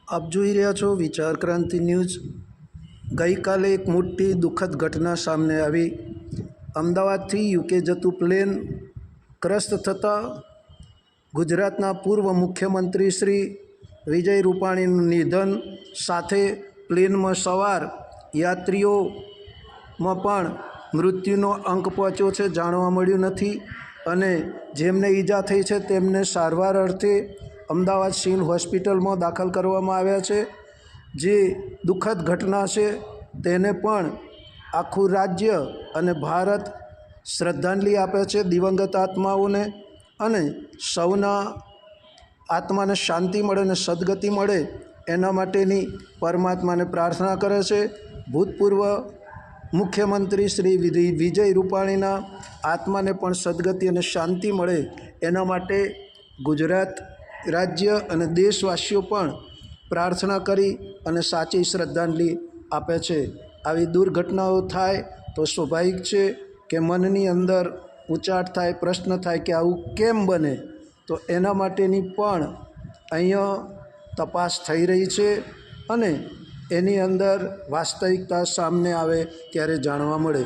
આપ જોઈ રહ્યા છો વિચાર ક્રાંતિ ન્યૂઝ। ગઈકાલે એક મોટી દુઃખદ ઘટના સામે આવી। અમદાવાદથી યુકે જતું પ્લેન ક્રશ થતાં ગુજરાતના પૂર્વ મુખ્યમંત્રી શ્રી વિજય રૂપાણીનું નિધન સાથે પ્લેનમાં સવાર યાત્રીઓમાં પણ મૃત્યુનો અંક પહોંચ્યો છે, જાણવા મળ્યું નથી। અને જેમને ઈજા થઈ છે તેમને સારવાર અર્થે અમદાવાદ સિવિલ હોસ્પિટલમાં દાખલ કરવામાં આવ્યા છે। જે દુઃખદ ઘટના છે તેને પણ આખું રાજ્ય અને ભારત શ્રદ્ધાંજલિ આપે છે દિવંગત આત્માઓને, અને સૌના આત્માને શાંતિ મળે અને સદગતિ મળે એના માટેની પરમાત્માને પ્રાર્થના કરે છે। ભૂતપૂર્વ મુખ્યમંત્રી શ્રી વિજય રૂપાણીના આત્માને પણ સદગતિ અને શાંતિ મળે એના માટે ગુજરાત રાજ્ય અને દેશવાસીઓ પણ પ્રાર્થના કરી અને સાચી શ્રદ્ધાંજલિ આપે છે। આવી દુર્ઘટનાઓ થાય તો સ્વાભાવિક છે કે મનની અંદર ઊંચાટ થાય, પ્રશ્ન થાય કે આવું કેમ બને। તો એના માટેની પણ અહીંયા તપાસ થઈ રહી છે અને એની અંદર વાસ્તવિકતા સામે આવે ત્યારે જાણવા મળે।